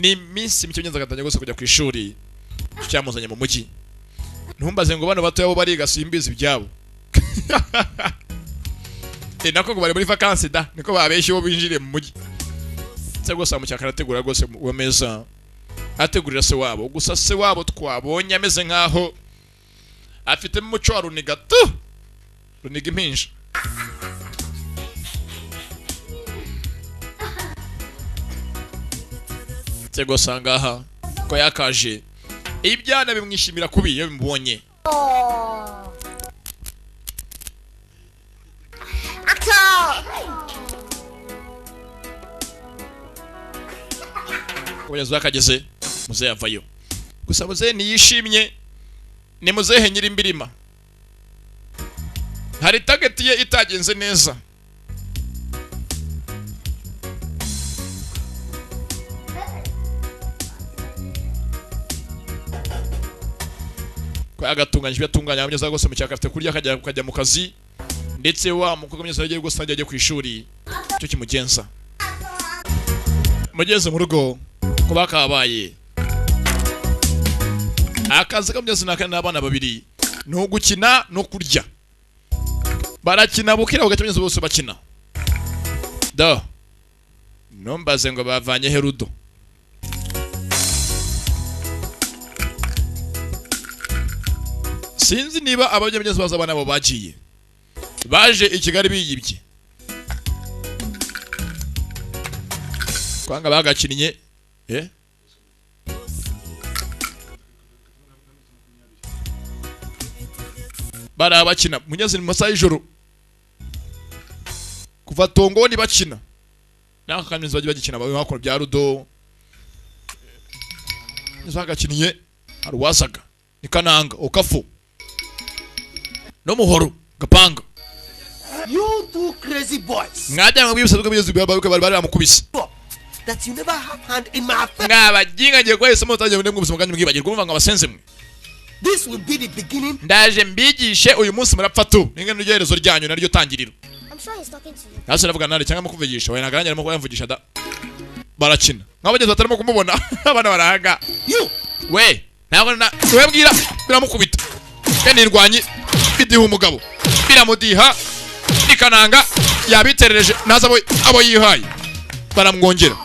Speaker 1: ni minsi micyo ngenza gatanye gose kujya ku ishuri cyamuzanye mu mujyi. Ntumbaze ngo bano bato yabo bariga simbizi byabo. Nako ngo bari muri vacances da niko babeshye bo binjire mu mujyi. Se gose amucyakara ategura gose uwo meza ategurira se wabo gusa se wabo twabonye ameze nkaho afite mu muco wa runiga tu runiga impinja. Se gose angaha ko yakaje ibyana bimwishimira kubi iyo bimubonye. Oyazo akageze muzehe avayo gusa muzehe niyishimye ni muzehe nyiri imbirima hari target ye itagenze neza. Kwa agatunganya byatunganya ameze gose mu cyaka afite kurya akajya mu kazi ndetse wa mukobwa mwiza yagiye gose ajya ku ishuri cyo kimugenza mugeze mu rugo ko bakabaye akazi kamugeze n'abana babiri no gukina no kurya barakina bukira ugatemeza bose bakina da nombaze ngo bavanye herudo sinzi niba abanyabugeni baza abana bo bagiye baje i Kigali biyibye kwanga bagakinnye bara bakina munyezi mu masaha y'ijoro kuva tongoni bakina naka kaminuza bagiye bagikina bakora bya rudo zagakinnye arwasaga ni kananga okafu no muhoro gapanga.
Speaker 3: You two crazy boys.
Speaker 1: Ngajya ngo bibisa bwo biyezu bari bamukubise.
Speaker 3: That you never have hand in my affair.
Speaker 1: Ngabajinga ngiye kwese mutaje mu buzima bwanyu mwibagirwa kumva ngo abasenze mwe.
Speaker 3: This will be the beginning.
Speaker 1: Ndaje mbigishe uyu munsi murapfa tu. Ninge n'ugerezo ryanyu naryo tangiriro.
Speaker 6: I'm sure he's talking to you.
Speaker 1: Nase navuga nari cyangwa mukuvugisha we nagaranye arimo kwamvugisha da. Barakina. Nkabageze batarimo kumubona abana barahaga.
Speaker 3: You.
Speaker 1: We, ntabwo webwira biramukubita. Kandi irwanyi bidiha umugabo. Biramudiha. Ikananga yabiterereje naza abo yihaye. Baramwongera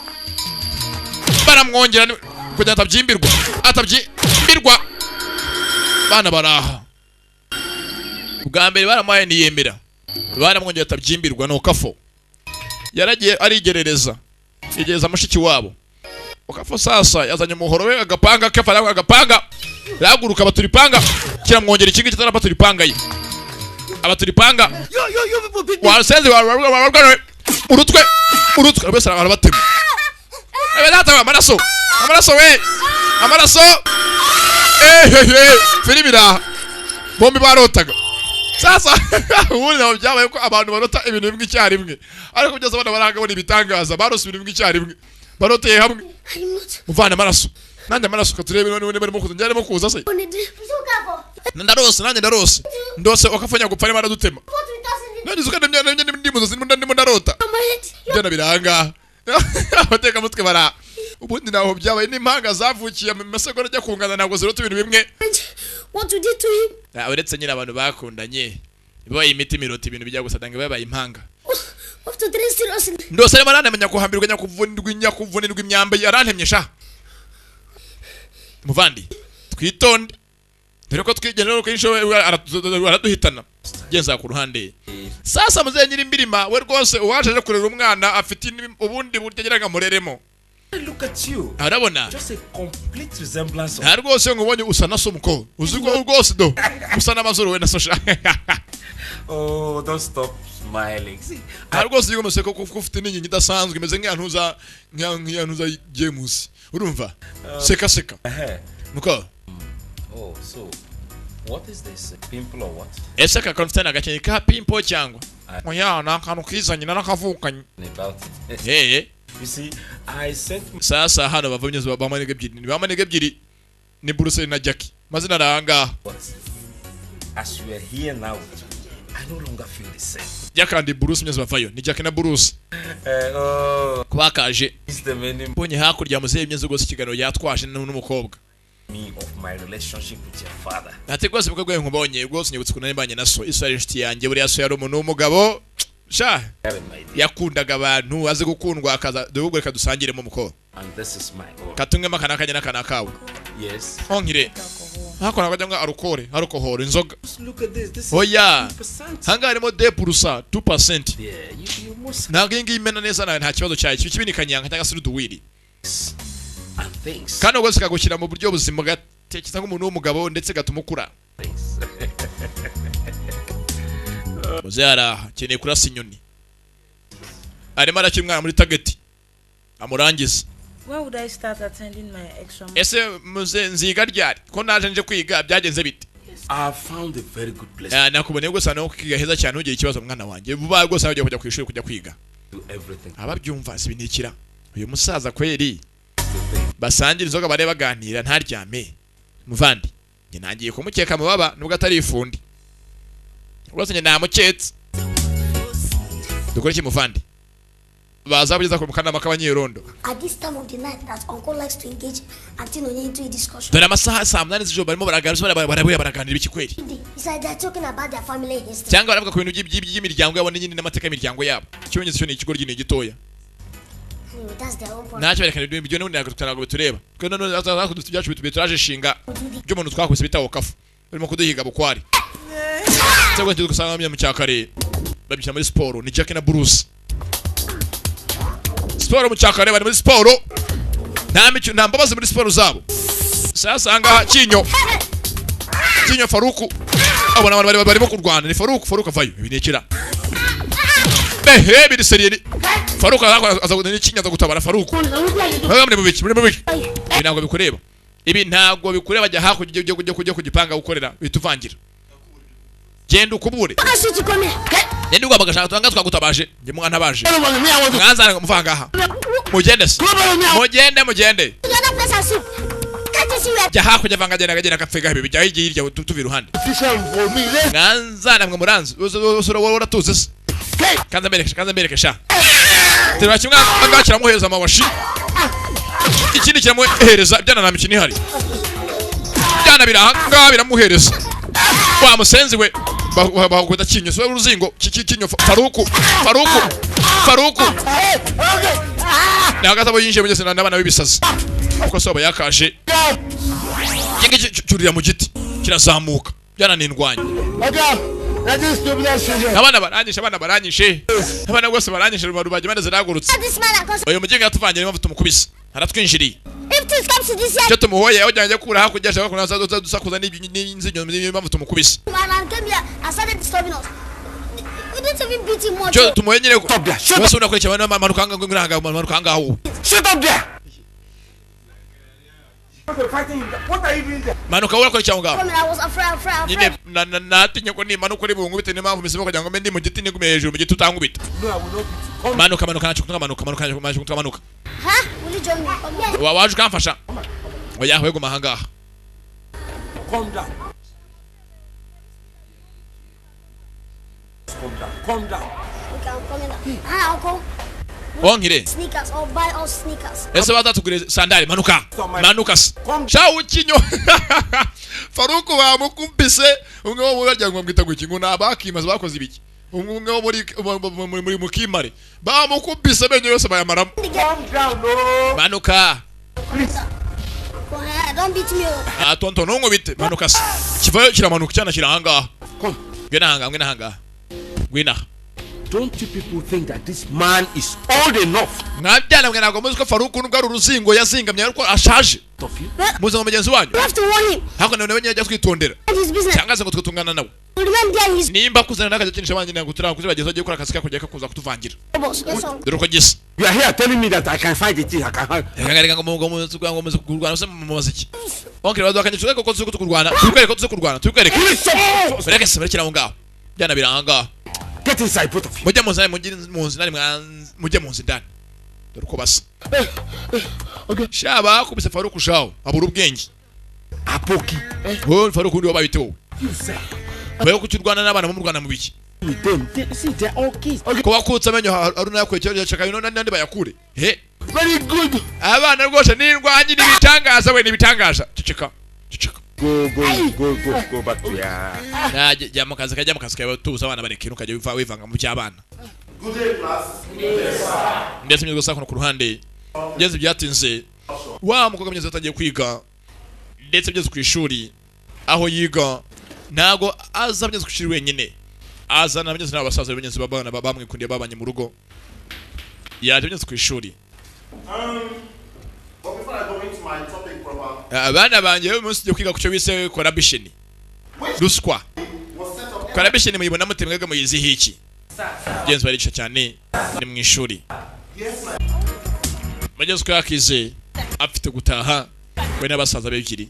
Speaker 1: kugira atabyimbirwa bana baraha ubwa mbere baramuhaye niyemera baramwongera atabyimbirwa no kafo yaragiye arigerereza igereza mushiki wabo ukafo sasa yazanye umuhoro we agapanga kafara agapanga raguruka baturipanga kiramwongera ikingi kitarabaturipanga ye abaturipanga wasenze urutwe bese arabatema data amaraso filibira bombi barotaga sasa ubundi nabo byabaye ko abantu barota ibintu bimwe icyarimwe ariko byose abana barangabona ibitangaza barose ibintu bimwe icyarimwe baroteye hamwe muvana amaraso nanjye amaraso katurebe none barimo kuza njyaremo kuza se ndarose ndose wakafanya gupfa ni baradutema none zuka ndimo ndarota byana biranga abateka mutwe bara ubundi naho byabaye n'impanga zavukiye mu masegoro ajya kungana ntabwo zirota ibintu bimwe.
Speaker 6: What you did to him?
Speaker 1: Uretse nyine abantu bakundanye babaye imiti mirota ibintu bijya gusa dange babaye impanga.
Speaker 6: What to dress seriously?
Speaker 1: Ndose rero baranamenya kuhambirwa nyakuvunirwa imyambe yarantemye sha. Muvandi twitonde dore ko twigenera ko insho araduhitana genza ku ruhande sasa muze nyiri imbirima we rwose uwaje kurera umwana afite ubundi buryo ageraga mureremo.
Speaker 2: Look at you.
Speaker 1: Arabona
Speaker 2: Just a complete resemblance of.
Speaker 1: Rwose ngubonye usa na somuko uziko rwose do usa n'amazuru we na sosha.
Speaker 2: Oh, don't stop smiling. See,
Speaker 1: rwose yigo museko ko ufite n'inkingi idasanzwe imeze nk'yantuza James urumva seka nuko.
Speaker 2: Oh, so what is this? Pimple or what?
Speaker 1: Ese ka confident agakenye ka pimple cyangwa oya na kanu kizanye na nakavukanye
Speaker 2: About it. You see, I sent
Speaker 1: sasa hano bavumye bamanege ebyiri ni Bruce na Jackie mazina ranga.
Speaker 2: As you are here now, I no longer feel the same.
Speaker 1: Jackie and Bruce myezo bavayo ni Jackie na Bruce kwakaje
Speaker 2: Is the many
Speaker 1: bonye hakurya muze myezo gose kiganiro yatwaje n'umukobwa
Speaker 2: me of my relationship with your father.
Speaker 1: ati gose bukagwe nkubonye gose nyibutse kunane banye naso Israel inshuti yanjye buri yaso yari umuntu w'umugabo sha yakundaga abantu aze gukundwa akaza dubwo reka dusangire mu muko.
Speaker 2: And this is my own.
Speaker 1: Katumwe makana kanya nakana kawe.
Speaker 2: Yes.
Speaker 1: Onkire hakora kajya alcohol inzoga.
Speaker 2: Look at this. This is
Speaker 1: Oya
Speaker 2: 2%.
Speaker 1: hanga harimo 2% 2%.
Speaker 2: Yeah, you must
Speaker 1: Nagingi imena neza nta kibazo cyaye kibini kanyanga cyangwa se uduwiri.
Speaker 2: and things.
Speaker 1: Kandi ubwo sikagushyira mu buryo buzima gatekereza nk'umuntu w'umugabo ndetse gatumukura. Muzara keneye kurasa inyoni. Arimo arakimwana muri target. Amurangiza.
Speaker 5: When would I start attending my extra?
Speaker 1: Ese muze nziga ryari ko naje nje kwiga byagenze bite?
Speaker 2: I found a very good place.
Speaker 1: Nakubonye gusa no kwiga heza cyane ugiye ikibazo mwana wanjye. Vuba rwose agiye kujya ku ishuri kujya kwiga.
Speaker 2: Do everything.
Speaker 1: Ababyumva sibinikira. Uyu musaza kweri basangira inzoga bare baganira ntaryame. Muvandi nge nangiye kumukeka mu baba nubwo atari ifundi. Rwose nge namuketse. Dukore iki muvandi? Baza bugeza ku mukana makabanyirondo.
Speaker 6: At this time of the night that uncle likes to engage until we into a discussion.
Speaker 1: Dore amasaha saa 8 z'ijoro barimo baraganira ibiki kweri.
Speaker 6: It's like they're talking about their family history.
Speaker 1: Cyangwa baravuga ku bintu by'imiryango yabo n'indi n'amateka y'imiryango yabo. Cyonyine cyo ni ikigo ryine gitoya.
Speaker 6: That's their own problem.
Speaker 1: Ntacyo berekana ibyo n'undi ntabwo bitureba. Twe none azakudufite byacu bitubye turaje shinga by'umuntu twakubise bitaho kafu. barimo kuduhiga bukwari cyangwa cyo gusanga mu cyakare babishyira muri siporo ni Jack na Bruce siporo mu cyakare bari muri siporo nta mbabazi muri siporo zabo sasa ngaha Kinyo Faruku abona abantu barimo kurwana ni Faruku avayo ibinekira behe biri seriye Faruku aza ni Kinyo aza gutabara Faruku bagamre mu biki ntabwo bikureba ibi ntabwo bikureba jya kujya kugipanga gukorera bituvangira genda ukubure genda ugomba gashaka twanga twagutabaje nge mwana baje mwanzana muvanga aha mugende jya hakujya vanga genda kafega ibi bijya hirya tuvi ruhande mwanzana mwe muranzi usura waratuze se kanza mbereke sha tera kimwe agakira muheza amawashi ikindi kiramuhereza byana na mikini hari byana birahanga biramuhereza wa musenzi we bakwita Kinyo so uruzingo Kinyo Faruku nagazabo yinje mu gese n'abana bibisazi uko soba yakashe kingi cyurira mu giti kirazamuka byana n'indwanya abana baranyishe abana bose baranyishe rubajye baneze nagurutse uyu muginga yatuvangire mpamvu tumukubise aratwinjiriye cyo tumuhoye aho jyanje kura hakujya ashaka kunaza dusakuza n'inzinyo mpamvu tumukubise cyo tumuhoye nyine ko bose unakurikira abana manukanga ngiranga manukanga aho manuka wala kurikira ngaho nyine natinye ko ni manuka uri bungu bitene mpamvu misimo kugira ngo mbe ndi mu giti nigume hejuru mu giti utangubita manuka manuka
Speaker 6: ha uli join me
Speaker 1: waje ukamfasha oya hwego mahanga
Speaker 6: calm down okay I'm coming down ha uncle
Speaker 1: ongire
Speaker 6: sneakers or buy all sneakers
Speaker 1: ese batugure sandali manuka ciao Kinyo Faruku bamukumpise umwe wo barya ngo mwita guki ngo nabakimaze bakoze ibiki umwe wo muri mukimare bamukumpise benyo yose bayamaramo manuka
Speaker 6: don't beat me
Speaker 1: tonto nungo bite manuka kivayo kiramanuka cyana kirahanga ngena hanga gwina.
Speaker 2: Don't you people think that this man is old enough?
Speaker 1: Ngabyana mwe nago muzi ko Faruku nubwo ari uruzingo yazingamye ariko ashaje. Muze mu mugenzi wanyu.
Speaker 6: You have to warn him.
Speaker 1: Hako nawe nyajya twitondera. Cyangwa se ngo twitungana nawe. Nimba kuzana nagakinisha abanye ngo turabageza agiye gukora akazi kakujya kakuza kutuvangira. Dore ko gisa.
Speaker 2: You are here telling me that I can fight it. I can fight.
Speaker 1: Ngarega ngo muzi kurwana se mu muziki. Onkere badwakanye tuze ko tuze kurwana. Tukwereke ko tuze kurwana. Tukwereke. Bereke se berekera ngaho. Byana biranga.
Speaker 2: Get inside, both of you.
Speaker 1: Mujye munzi nari mujye munzi ndani. Dore ko basa.
Speaker 2: Okay.
Speaker 1: Shaba kubise Faruku shawo abura ubwenge.
Speaker 2: Apoki.
Speaker 1: Faruku ndi wabayite wowe. Bayo kucyurwana n'abana mu Rwanda mu biki.
Speaker 2: See, they're all kids.
Speaker 1: Ko wakutse amenyo aruna yakwekera cyaka bino nandi bayakure. He.
Speaker 2: Very good.
Speaker 1: Abana rwose nindwanyi nibitangaza we nibitangaza. Cicika.
Speaker 2: Go back to ya.
Speaker 1: Jya mu kazi kawe tuza abana barekera ukajya wivanga mu by'abana.
Speaker 7: Good day, class.
Speaker 1: Ndetse mwe gusa ku ruhande. Ngeze byatinze. Wa mukobwa mwiza atangiye kwiga. Ndetse byeze ku ishuri aho yiga nago aza byeze ku ishuri wenyine. Azana byeze n'abasaza benyenzi babana bamwikundiye babanye mu rugo. Yaje byeze ku ishuri.
Speaker 7: But before I go into my topic proper,
Speaker 1: Abana banje umunsi cyo kwiga ku cyo bise corruption. Ruswa.
Speaker 7: was set up
Speaker 1: Corruption muyibona mutemwega muyizi hiki. Genzi bari cyane ni mu ishuri. Mageze kwakize afite gutaha we n'abasaza b'ebikiri.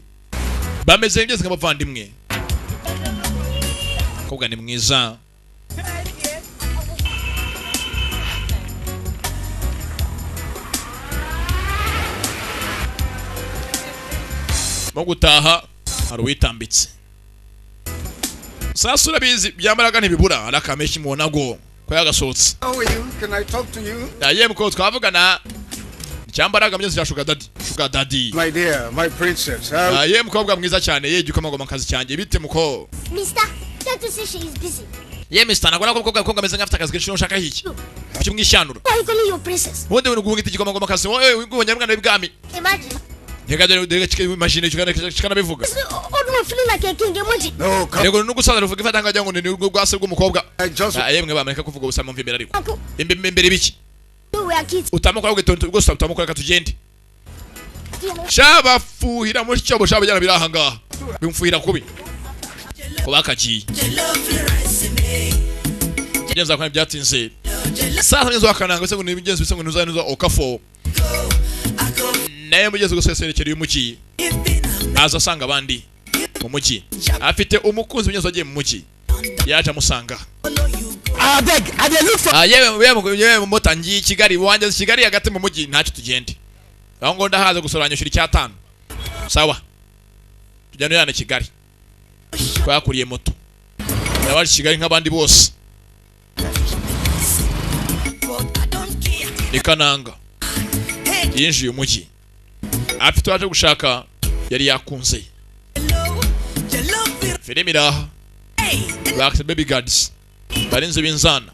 Speaker 1: Bameze ngeze nk'abavandimwe. Kobwa ni mwiza. Mu gutaha hari witambitse. Sasa urabizi byambaraga ntibibura arakameshi mubonago ko yagasotse.
Speaker 8: How are you? Can I talk to you?
Speaker 1: Aye muko twavugana. Cyambaraga mbyeze ya sugar daddy.
Speaker 8: My dear, my princess.
Speaker 1: Aye mukobwa mwiza cyane yeje ukamagoma akazi cyanjye bite muko.
Speaker 6: Mister, don't you say she is busy?
Speaker 1: Ye Mr. Nagora ko ameze nk'afite akazi kenshi ushaka hiki. Cyo mwishanura.
Speaker 6: Why are you calling your princess?
Speaker 1: Wonde ngo ngiti gikomagoma akazi wowe ngubonye mwana w'ibwami.
Speaker 6: Imagine.
Speaker 1: Ndega dere imagine cyane bivuga.
Speaker 6: Old I'm feeling like a king emoji.
Speaker 8: No, come.
Speaker 1: Yego nugusaza ruvuga ifatanga jango ni rwase rw'umukobwa.
Speaker 8: I just
Speaker 1: Yemwe bamareka kuvuga ubusama mvimera ariko.
Speaker 6: Uncle,
Speaker 1: Imbere biki?
Speaker 6: we are kids.
Speaker 1: Utamuka ugetonto rwose utamuka katugende. Shaba fuhira muri cyo shaba jana biraha ngaha. Bimfuhira kubi. Kubakagiye. Genza kwa byatinze. Sasa ngezo akananga se ngo nibigenzo bise ngo nuzanuza okafo. Naye mugeze guseserekera uyu muki. Aza asanga abandi mu muki. Afite umukunzi binyezo agiye mu muki. Yaje amusanga.
Speaker 3: I beg, I dey look for.
Speaker 1: Yewe motangiye Kigali wanje Kigali hagati mu mugi ntacyo tugende. Aho ngo ndahaze gusoranya shuri cyatanu. Sawa. Tujyana yana Kigali. Twakuriye moto. Nabaje Kigali nk'abandi bose. Nikananga. Yinjiye umugi. Afite waje gushaka yari yakunze. Filimi raha. Back baby guards. Barinze binzana.